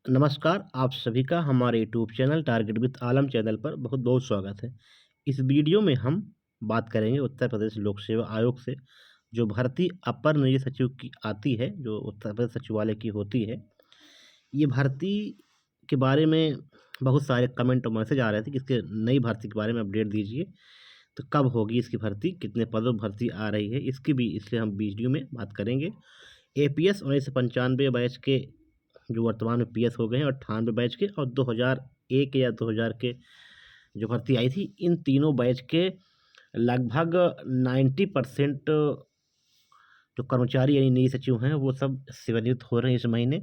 नमस्कार, आप सभी का हमारे YouTube channel target with Alam channel पर बहुत-बहुत स्वागत है। इस वीडियो में हम बात करेंगे उत्तर प्रदेश लोक सेवा आयोग से जो भर्ती अपर निजी सचिव की आती है, जो उत्तर प्रदेश सचिवालय की होती है। ये भर्ती के बारे में बहुत सारे कमेंट और मैसेज आ रहे थे कि इसके नई भर्ती के बारे में अपडेट दीजिए। तो कब होगी इसकी भर्ती, कितने पदों पर भर्ती आ रही है, इसकी भी इसलिए हम वीडियो में बात करेंगे। एपीएस 1995 बैच के जो वर्तमान में पीएस हो गए हैं और 98 बैच के और 2001 या 2000 के जो भर्ती आई थी, इन तीनों बैच के लगभग 90% जो कर्मचारी यानी निजी सचिव हैं वो सब सेवानिवृत्त हो रहे हैं इस महीने।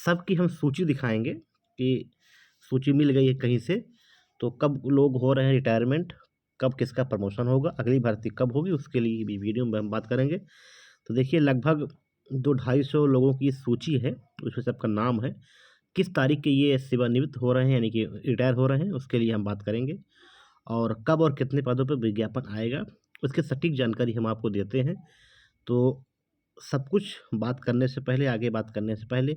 सबकी हम सूची दिखाएंगे कि सूची मिल गई है कहीं से, तो कब लोग हो रहे हैं रिटायरमेंट, कब किसका प्रमोशन होगा, अगली भर्ती कब होगी, उसके लिए भी वीडियो में हम बात करेंगे। तो देखिए लगभग 200-250 लोगों की सूची है, उसमें सबका नाम है, किस तारीख के ये सेवानिवृत्त हो रहे हैं यानी कि रिटायर हो रहे हैं, उसके लिए हम बात करेंगे। और कब और कितने पदों पर विज्ञापन आएगा, उसकी सटीक जानकारी हम आपको देते हैं। तो सब कुछ बात करने से पहले, आगे बात करने से पहले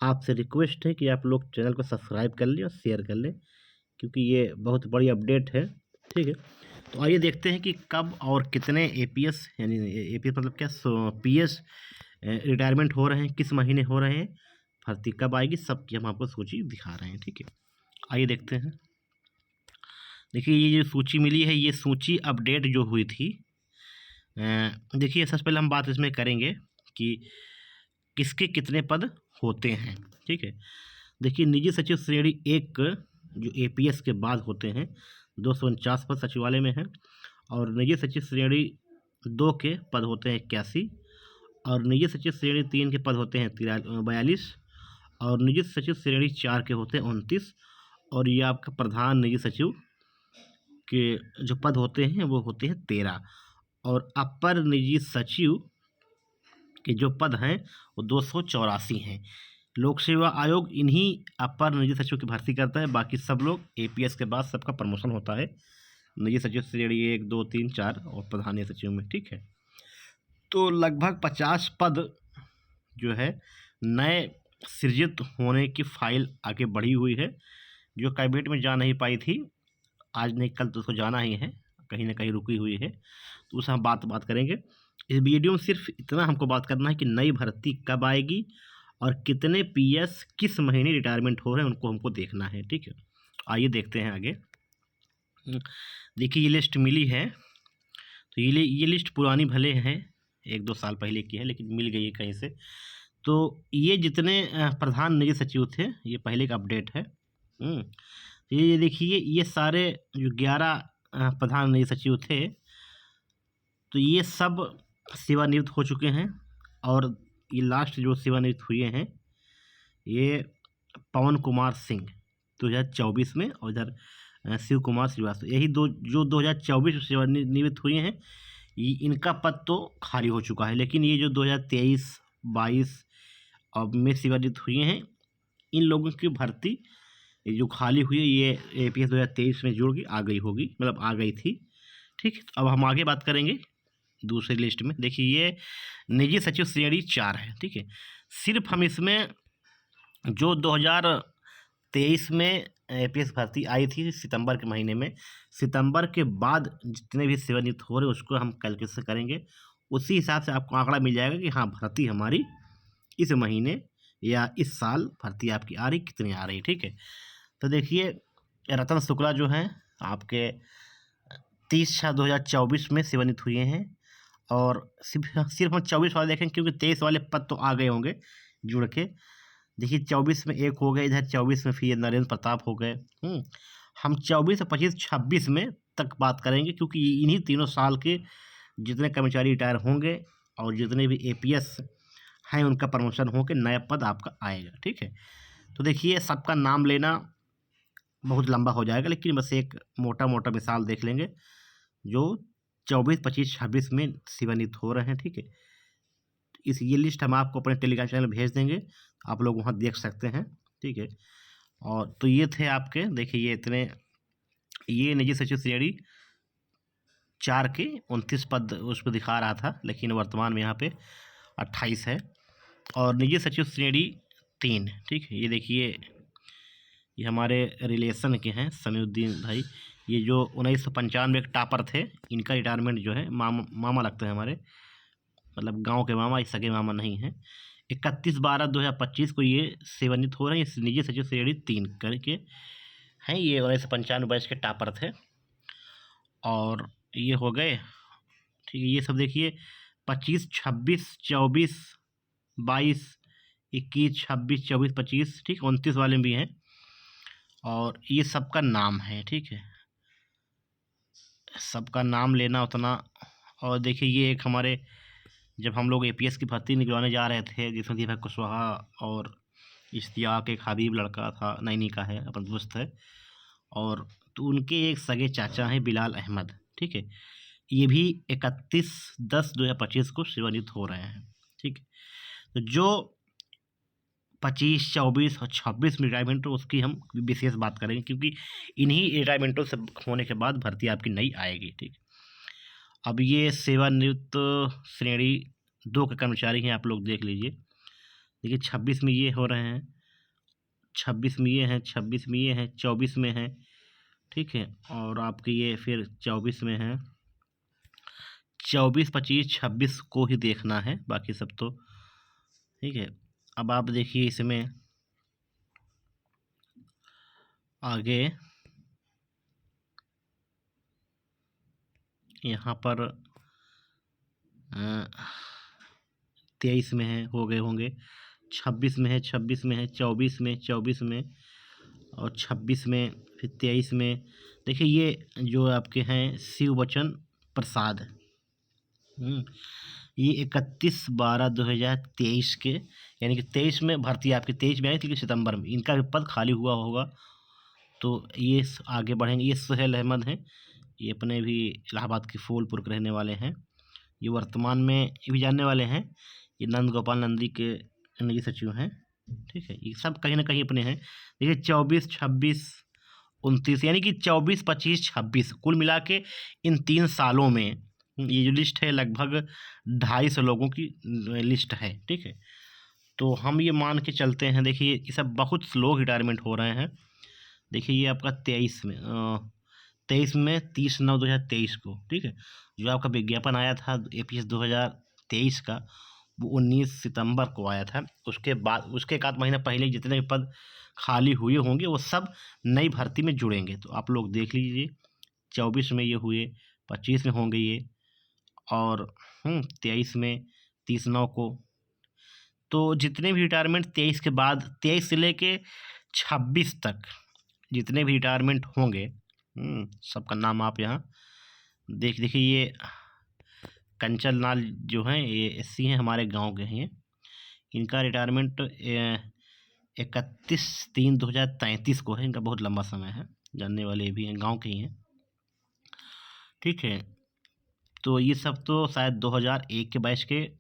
आपसे रिक्वेस्ट है कि आप लोग चैनल को सब्सक्राइब कर लें और शेयर कर लें, क्योंकि ये बहुत बड़ी अपडेट है, ठीक है। तो आइए देखते हैं कि कब और कितने एपीएस यानी एपीएस मतलब क्या, पीएस रिटायरमेंट हो रहे हैं, किस महीने हो रहे हैं, भर्ती कब आएगी, सबकी हम आपको सूची दिखा रहे हैं, ठीक है। आइए देखते हैं। देखिए ये जो सूची मिली है, ये सूची अपडेट जो हुई थी, देखिए सबसे पहले हम बात इसमें करेंगे कि किसके कितने पद होते हैं, ठीक है। देखिए निजी सचिव श्रेणी 1 जो एपीएस के बाद होते हैं 249 पद सचिवालय में हैं, और निजी सचिव श्रेणी 2 के पद होते हैं 81, और निजी सचिव श्रेणी 3 के पद होते हैं 42, और निजी सचिव श्रेणी 4 के होते हैं 29, और ये आपका प्रधान निजी सचिव के जो पद होते हैं वो होते हैं 13, और अपर निजी सचिव के जो पद हैं वो 284 हैं। लोक सेवा आयोग इन्हीं अपर निजी सचिव की भर्ती करता है, बाकी सब लोग एपीएस के बाद सबका प्रमोशन होता है निजी सचिव श्रेणी 1, 2, 3, 4 और प्रधान निजी सचिव में, ठीक है। तो लगभग 50 पद जो है नए सृजित होने की फाइल आगे बढ़ी हुई है, जो कैबिनेट में जा नहीं पाई थी, आज नहीं कल तो उसको जाना ही है, कहीं ना कहीं रुकी हुई है, तो उसे हम बात करेंगे। इस वीडियो में सिर्फ इतना हमको बात करना है कि नई भर्ती कब आएगी और कितने पीएस किस महीने रिटायरमेंट हो रहे हैं, उनको हमको देखना है, ठीक है। आइए देखते हैं आगे। देखिए ये लिस्ट मिली है, तो ये लिस्ट पुरानी भले है, 1-2 साल पहले की है, लेकिन मिल गई है कहीं से। तो ये जितने प्रधान निजी सचिव थे, ये पहले का अपडेट है। ये देखिए ये सारे जो 11 प्रधान निजी सचिव थे, तो ये सब सेवानिवृत्त हो चुके हैं, और ये लास्ट जो सेवानिवृत्त हुए हैं ये पवन कुमार सिंह 2024 में, और इधर शिव कुमार श्रीवास्तव, यही दो जो 2024 में सेवानिवृत्त हुए हैं, ये इनका पद तो खाली हो चुका है, लेकिन ये जो 2023-22 अब में सेवानिवृत्त हुए हैं, इन लोगों की भर्ती ये जो खाली हुई है ये एपीएस 2023 में जुड़ के आ गई होगी, मतलब आ गई थी, ठीक। अब हम आगे बात करेंगे दूसरी लिस्ट में। देखिए ये निजी सचिव श्रेणी 4 है, ठीक है। सिर्फ हम इसमें जो 2023 में एपीएस भर्ती आई थी सितंबर के महीने में, सितंबर के बाद जितने भी सेवानिवृत्त हो रहे हैं उसको हम कैलकुलेशन करेंगे, उसी हिसाब से आपको आंकड़ा मिल जाएगा कि हाँ भर्ती हमारी इस महीने या इस साल भर्ती आपकी आ रही, कितनी आ रही, ठीक है। तो देखिए रतन शुक्ला जो हैं आपके 30/6/2024 में सेवानिवृत्त हुए हैं, और सिर्फ हम 24 वाले देखें क्योंकि 23 वाले पद तो आ गए होंगे जुड़ के। देखिए 24 में एक हो गए, इधर 24 में फिर नरेंद्र प्रताप हो गए। हम 24 और 25, 26 में तक बात करेंगे, क्योंकि इन्हीं तीनों साल के जितने कर्मचारी रिटायर होंगे और जितने भी एपीएस हैं उनका प्रमोशन होकर नया पद आपका आएगा, ठीक है। तो देखिए सबका नाम लेना बहुत लंबा हो जाएगा, लेकिन बस एक मोटा मोटा मिसाल देख लेंगे जो 24, 25, 26 में सेवानिवृत्त हो रहे हैं, ठीक है। ये लिस्ट हम आपको अपने टेलीग्राम चैनल भेज देंगे, आप लोग वहाँ देख सकते हैं, ठीक है। और तो ये थे आपके, देखिए ये इतने, ये निजी सचिव श्रेणी 4 के 29 पद उस पर दिखा रहा था, लेकिन वर्तमान में यहाँ पे 28 है। और निजी सचिव श्रेणी 3, ठीक है, ये देखिए ये हमारे रिलेशन के हैं समीउद्दीन भाई। ये जो 1995 के टॉपर थे, इनका रिटायरमेंट जो है मामा लगते हैं हमारे, मतलब गांव के मामा, सगे मामा नहीं हैं। 31/12/2025 को ये सेवानिवृत्त हो रहे हैं। ये निजी सचिव श्रेणी 3 करके हैं। ये 1995 बैच के टॉपर थे और ये हो गए। ठीक है, ये सब देखिए 25, 26, 24, 22, 21, 26, 24, 25, ठीक 29 वाले भी हैं और ये सबका नाम है। ठीक है, सबका नाम लेना उतना। और देखिए ये एक हमारे, जब हम लोग एपीएस की भर्ती निकलवाने जा रहे थे, जिसमें दीपक कुशवाहा और इश्तियाक, एक हबीब लड़का था, नैनी का है, अपना दोस्त है, और तो उनके एक सगे चाचा हैं बिलाल अहमद। ठीक है, ये भी 31/10/2025 को सेवानिवृत्त हो रहे हैं। ठीक है, तो जो 25, 24 और 26 में रिटायरमेंट हो उसकी हम विशेष बात करेंगे, क्योंकि इन्हीं रिटायरमेंटों से होने के बाद भर्ती आपकी नई आएगी। ठीक, अब ये सेवानिवृत्त श्रेणी 2 के कर्मचारी हैं, आप लोग देख लीजिए। देखिए 26 में ये हो रहे हैं, 26 में ये हैं, 26 में ये हैं, 24 में हैं। ठीक है, और आपके ये फिर 24 में हैं। 24, 25, 26 को ही देखना है, बाकी सब तो ठीक है। अब आप देखिए इसमें आगे यहाँ पर 23 में है, हो गए होंगे, 26 में है, 26 में है, 24 में, 24 में और 26 में, फिर 23 में। देखिए ये जो आपके हैं शिववचन प्रसाद, ये 31/12/2023 के, यानी कि 23 में भर्ती आपकी 23 में आई थी कि सितंबर में, इनका भी पद खाली हुआ होगा। तो ये आगे बढ़ेंगे। ये सुहेल अहमद हैं, ये अपने भी इलाहाबाद के फूलपुर के रहने वाले हैं। ये वर्तमान में ये भी जानने वाले हैं, ये नंद गोपाल नंदी के निजी सचिव हैं। ठीक है, ये सब कहीं ना कहीं अपने हैं। देखिए 24, 26, 29, यानी कि 24, 25, 26 कुल मिला के इन 3 सालों में ये जो लिस्ट है लगभग 250 लोगों की लिस्ट है। ठीक है, तो हम ये मान के चलते हैं। देखिए ये सब बहुत लोग रिटायरमेंट हो रहे हैं। देखिए ये आपका 23 में 30/9/2023 को, ठीक है, जो आपका विज्ञापन आया था एपीएस 2023 का, वो 19 सितंबर को आया था। उसके बाद उसके एक आध महीना पहले जितने भी पद खाली हुए होंगे वो सब नई भर्ती में जुड़ेंगे। तो आप लोग देख लीजिए 24 में ये हुए, 25 में होंगे ये, और 23 में 30/9 को। तो जितने भी रिटायरमेंट 23 के बाद, 23 से लेके 26 तक जितने भी रिटायरमेंट होंगे, सबका नाम आप यहाँ देखिए। ये कंचन लाल जो हैं, ये एससी हैं, हमारे गांव के हैं। इनका रिटायरमेंट 31/3/2033 को है। इनका बहुत लंबा समय है, जानने वाले भी हैं, गांव के ही हैं। ठीक है, तो ये सब तो शायद 2001 के बैच के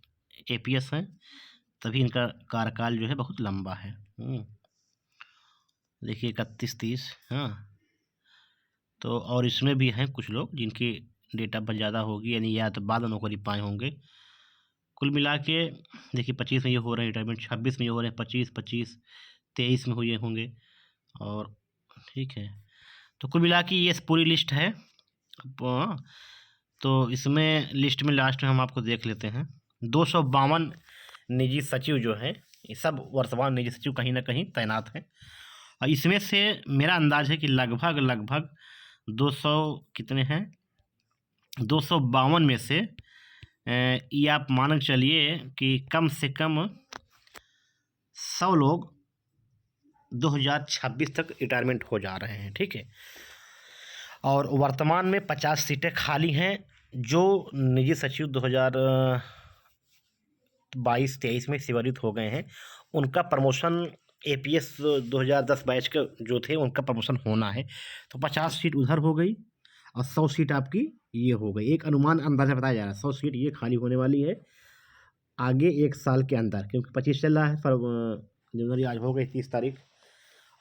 एपीएस हैं, तभी इनका कार्यकाल जो है बहुत लंबा है। देखिए 31-30, हाँ। तो और इसमें भी हैं कुछ लोग जिनकी डेट ऑफ बर्थ ज़्यादा होगी, यानी या तो बाद में नौकरी पाए होंगे। कुल मिला के देखिए 25 में ये हो रहे हैं रिटायरमेंट, 26 में ये हो रहे हैं, 25, 23 में हुए होंगे, और ठीक है। तो कुल मिला के ये पूरी लिस्ट है। तो इसमें लिस्ट में लास्ट में हम आपको देख लेते हैं 252 निजी सचिव जो हैं, ये सब वर्तमान निजी सचिव कहीं ना कहीं तैनात हैं। और इसमें से मेरा अंदाज है कि लगभग 200 कितने हैं, 252 में से ये आप मान के चलिए कि कम से कम 100 लोग 2026 तक रिटायरमेंट हो जा रहे हैं। ठीक है, और वर्तमान में 50 सीटें खाली हैं। जो निजी सचिव 2022-23 में सेवानिवृत्त हो गए हैं, उनका प्रमोशन एपीएस 2010 बैच के जो थे उनका प्रमोशन होना है। तो 50 सीट उधर हो गई और 100 सीट आपकी ये हो गई। एक अनुमान अंदाजा बताया जा रहा है 100 सीट ये खाली होने वाली है आगे 1 साल के अंदर, क्योंकि 25 चल रहा है, जनवरी आज हो गई 30 तारीख,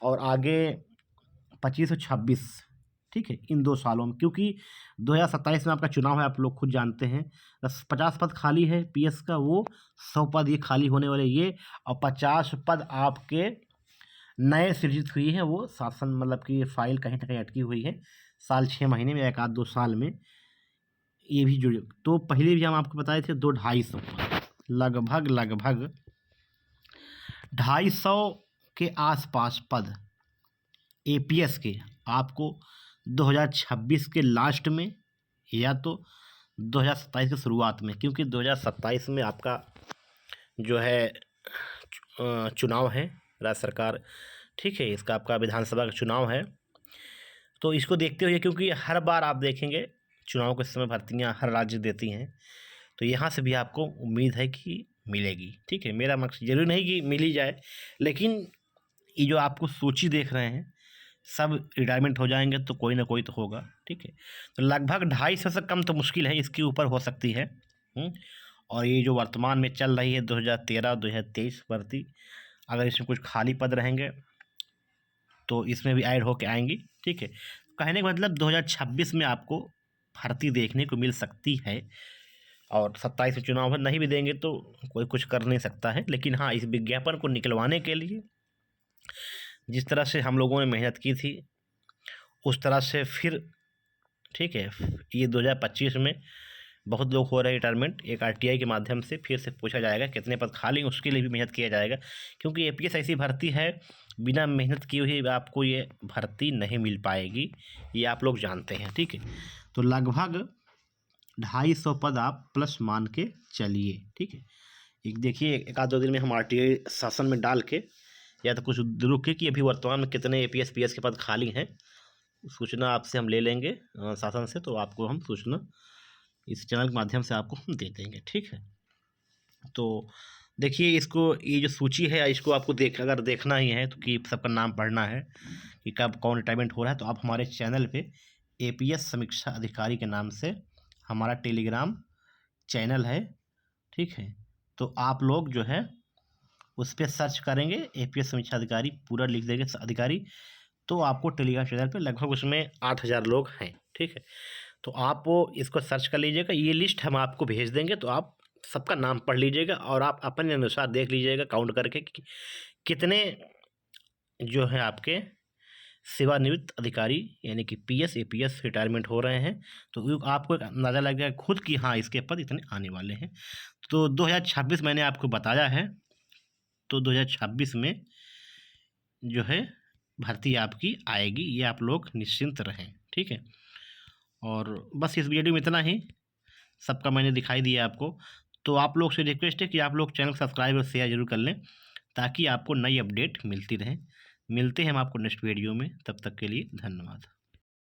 और आगे 25 और 26, ठीक है, इन 2 सालों में, क्योंकि 2027 में आपका चुनाव है, आप लोग खुद जानते हैं। 50 पद खाली है पीएस का, वो 100 पद ये खाली होने वाले ये, और 50 पद आपके नए सृजित हुई है वो शासन, मतलब कि फाइल कहीं ना कहीं अटकी हुई है, साल 6 महीने में, एक आध 2 साल में ये भी जुड़े। तो पहले भी हम आपको बताए थे 200-250 लगभग 250 के आसपास पद एपीएस के आपको 2026 के लास्ट में या तो 2027 की शुरुआत में, क्योंकि 2027 में आपका जो है चुनाव है राज्य सरकार, ठीक है, इसका आपका विधानसभा का चुनाव है। तो इसको देखते हुए, क्योंकि हर बार आप देखेंगे चुनाव के समय भर्तियां हर राज्य देती हैं, तो यहाँ से भी आपको उम्मीद है कि मिलेगी, ठीक है। मेरा मकसद जरूरी नहीं कि मिल ही जाए, लेकिन ये जो आपको सूची देख रहे हैं सब रिटायरमेंट हो जाएंगे तो कोई ना कोई तो होगा, ठीक है। तो लगभग 250 से कम तो मुश्किल है, इसके ऊपर हो सकती है। और ये जो वर्तमान में चल रही है 2013-2023 भर्ती, अगर इसमें कुछ खाली पद रहेंगे तो इसमें भी ऐड होके आएंगी, ठीक है। कहने का मतलब 2026 में आपको भर्ती देखने को मिल सकती है, और 27 में चुनाव है, नहीं भी देंगे तो कोई कुछ कर नहीं सकता है। लेकिन हाँ, इस विज्ञापन को निकलवाने के लिए जिस तरह से हम लोगों ने मेहनत की थी उस तरह से फिर, ठीक है, ये 2025 में बहुत लोग हो रहे हैं रिटायरमेंट, एक आरटीआई के माध्यम से फिर से पूछा जाएगा कितने पद खाली, उसके लिए भी मेहनत किया जाएगा, क्योंकि एपीएस ऐसी भर्ती है बिना मेहनत किए हुए आपको ये भर्ती नहीं मिल पाएगी, ये आप लोग जानते हैं, ठीक है। तो लगभग 250 पद आप प्लस मान के चलिए, ठीक है। एक देखिए, एक आध 2 दिन में हम आरटीआई शासन में डाल के या तो कुछ रुक के कि अभी वर्तमान में कितने एपीएस पीएस के पद खाली हैं, सूचना आपसे हम ले लेंगे शासन से, तो आपको हम सूचना इस चैनल के माध्यम से आपको हम दे देंगे, ठीक है। तो देखिए, इसको ये जो सूची है इसको आपको अगर देखना ही है तो कि सबका नाम पढ़ना है कि कब कौन रिटायरमेंट हो रहा है, तो आप हमारे चैनल पे एपीएस समीक्षा अधिकारी के नाम से हमारा टेलीग्राम चैनल है, ठीक है। तो आप लोग जो है उस पर सर्च करेंगे एपीएस समीक्षा अधिकारी, पूरा लिख देंगे अधिकारी, तो आपको टेलीग्राम चैनल पे लगभग उसमें 8000 लोग हैं, ठीक है। तो आप वो इसको सर्च कर लीजिएगा, ये लिस्ट हम आपको भेज देंगे, तो आप सबका नाम पढ़ लीजिएगा और आप अपने अनुसार देख लीजिएगा काउंट करके कि कितने जो है आपके सेवानिवृत्त अधिकारी यानी कि पीएस एपीएस रिटायरमेंट हो रहे हैं, तो आपको एक अंदाज़ा लग जाएगा खुद कि हाँ इसके पद इतने आने वाले हैं। तो 2026 मैंने आपको बताया है, तो 2026 में जो है भर्ती आपकी आएगी, ये आप लोग निश्चिंत रहें, ठीक है। और बस इस वीडियो में इतना ही, सबका मैंने दिखाई दिया आपको। तो आप लोग से रिक्वेस्ट है कि आप लोग चैनल सब्सक्राइब और शेयर जरूर कर लें ताकि आपको नई अपडेट मिलती रहे। मिलते हैं हम आपको नेक्स्ट वीडियो में, तब तक के लिए धन्यवाद।